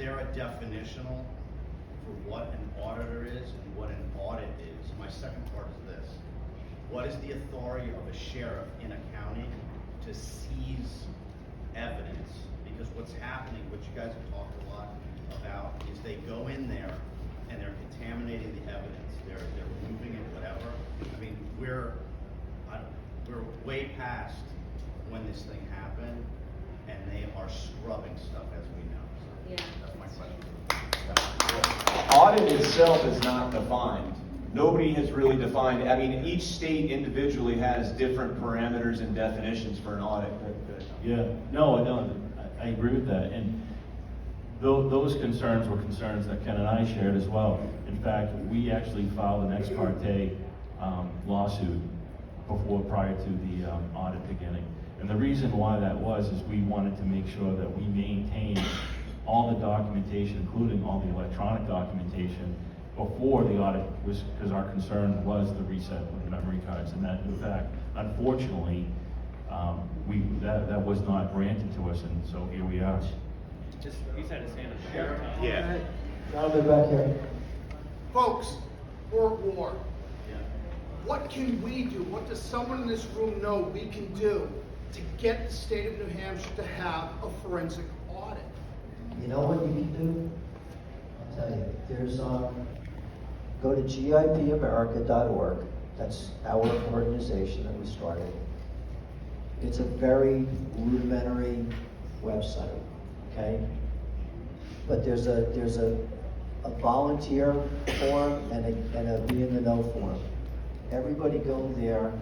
there a definitional for what an auditor is and what an audit is? My second part is this. What is the authority of a sheriff in a county to seize evidence? Because what's happening, what you guys have talked a lot about, is they go in there and they're contaminating the evidence. They're removing it, whatever. I mean, we're way past when this thing happened, and they are scrubbing stuff as we know. So Yeah. that's my question. Audit itself is not defined. Nobody has really defined, I mean, each state individually has different parameters and definitions for an audit. Yeah, no, I agree with that. And those concerns were concerns that Ken and I shared as well. In fact, we actually filed an ex parte lawsuit prior to the audit beginning. And the reason why that was is we wanted to make sure that we maintained all the documentation, including all the electronic documentation, before the audit was, because our concern was the reset of the memory cards. And that, in fact, unfortunately, that was not granted to us, and so here we are. Just, he's had his hand up there. Yeah. Jonathan back here. Folks, we're at war. What can we do? What does someone in this room know we can do to get the state of New Hampshire to have a forensic audit? You know what you can do? I'll tell you. There's go to gipamerica.org. That's our organization that we started. It's a very rudimentary website, okay? But there's a volunteer form and a be in the know form. Everybody go there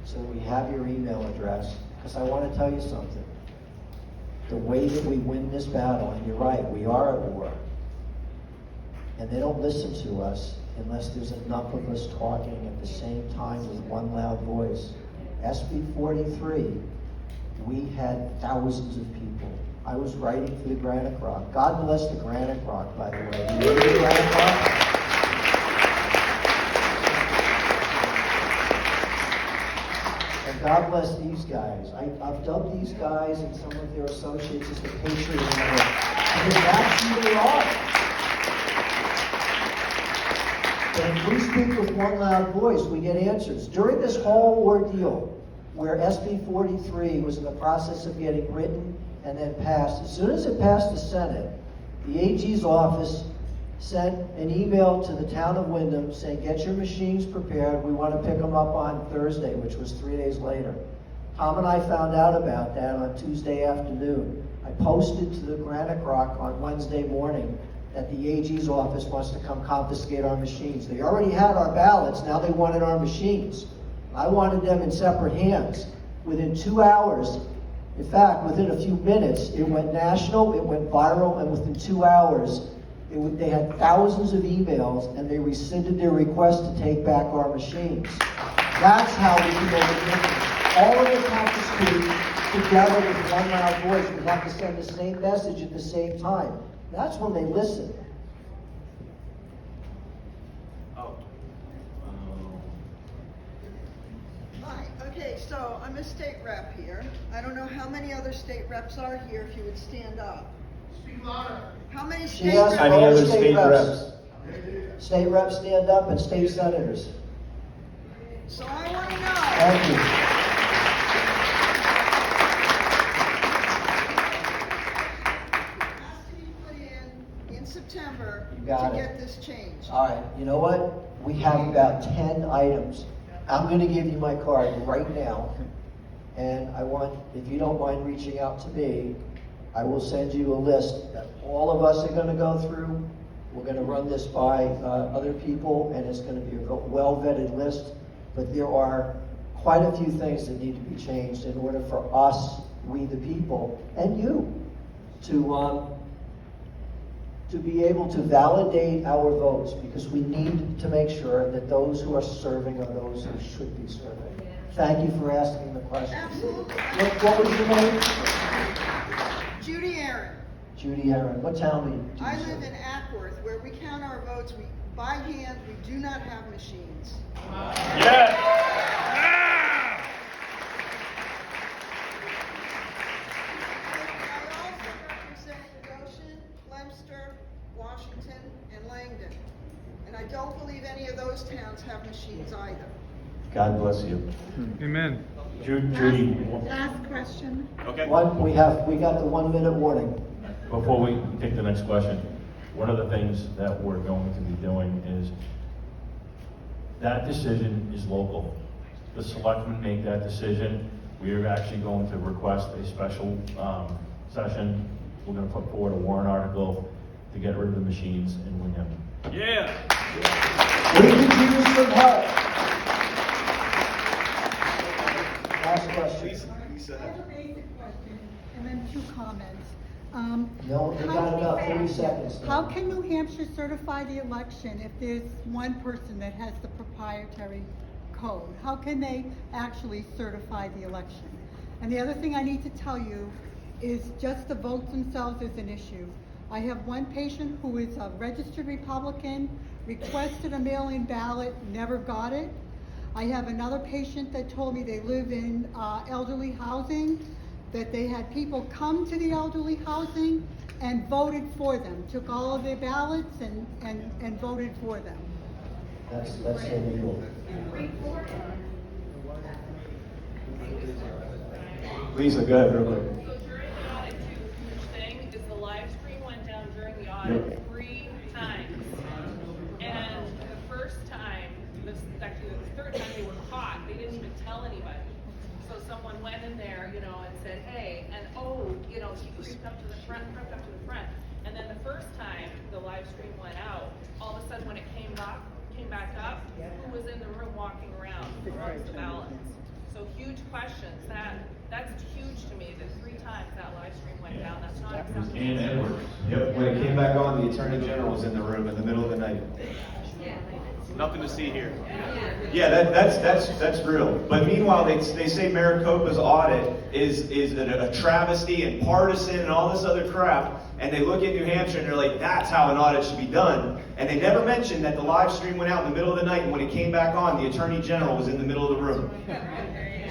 so we have your email address, because I want to tell you something. The way that we win this battle, and you're right, we are at war, and they don't listen to us unless there's enough of us talking at the same time with one loud voice. SB 43, we had thousands of people. I was writing for the Granite Rock. God bless the Granite Rock, by the way. You know the Granite Rock? And God bless these guys. I've dubbed these guys and some of their associates as the Patriot Network, because that's who they are. And if we speak with one loud voice, we get answers. During this whole ordeal, where SB 43 was in the process of getting written and then passed, as soon as it passed the Senate, the AG's office sent an email to the town of Windham saying, get your machines prepared, we want to pick them up on Thursday, which was 3 days later. Tom and I found out about that on Tuesday afternoon. I posted to the Granite Rock on Wednesday morning that the AG's office wants to come confiscate our machines. They already had our ballots, now they wanted our machines. I wanted them in separate hands. Within 2 hours, in fact, within a few minutes, it went national, it went viral, and within 2 hours, they had thousands of emails, and they rescinded their request to take back our machines. That's how we can make a difference. All of us have to speak together with one loud voice. We have to send the same message at the same time. That's when they listen. Hi, okay, so I'm a state rep here. I don't know how many other state reps are here, if you would stand up. Speak louder. How many She state asked reps? Any both other state reps? State reps stand up, and state senators. So I want to know. Thank you. Has to be put in September You got to it. get this changed. All right, you know what? We have about 10 items. I'm going to give you my card right now, and I want, if you don't mind reaching out to me, I will send you a list that all of us are going to go through. We're going to run this by other people, and it's going to be a well-vetted list, but there are quite a few things that need to be changed in order for us, we the people, and you, to be able to validate our votes, because we need to make sure that those who are serving are those who should be serving. Thank you for asking the question. Absolutely. What was your name? Judy Eyring. Judy Eyring. What town do you I serve? live in Ackworth, where we count our votes by hand. We do not have machines. Yes! I also represent Goshen, Leominster, those towns have machines either. God bless you. Amen. Judy, Last question. Okay. We got the 1 minute warning. before we take the next question, one of the things that we're going to be doing is, that decision is local. The selectmen make that decision. We are actually going to request a special session. We're gonna put forward a warrant article to get rid of the machines in Windham. Yeah. We could use some help. Last question. I have a basic question and then 2 comments. No, you got about 30 seconds. How can New Hampshire certify the election if there's one person that has the proprietary code? How can they actually certify the election? And the other thing I need to tell you is just the votes themselves is an issue. I have one patient who is a registered Republican, requested a mail-in ballot, never got it. I have another patient that told me they live in elderly housing, that they had people come to the elderly housing and voted for them, took all of their ballots and voted for them. That's illegal. Lisa, go ahead real quick. So during the audit, too, huge thing is the live stream went down during the audit 3 times. And the first time, actually the third time they were caught, they didn't even tell anybody. So someone went in there, and said, hey, and he creeped up to the front, And then the first time the live stream went out, all of a sudden when it came back up, who was in the room walking around amongst the ballots? So huge questions. That's huge to me, that 3 times that live stream went down. That's not acceptable. Yep, when it came back on, the Attorney General was in the room in the middle of the night. Nothing to see here. Yeah, that's real. But meanwhile, they say Maricopa's audit is a travesty and partisan and all this other crap. And they look at New Hampshire and they're like, that's how an audit should be done. And they never mentioned that the live stream went out in the middle of the night, and when it came back on, the Attorney General was in the middle of the room.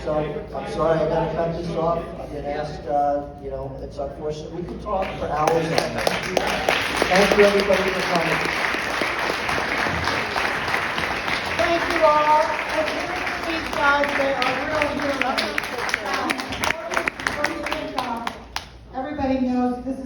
So, I'm sorry, I gotta cut this off. I've been asked, it's unfortunate. We could talk for hours on that. Thank you, everybody, for coming. Thank you all. And these guys, they are real heroes. Everybody knows this is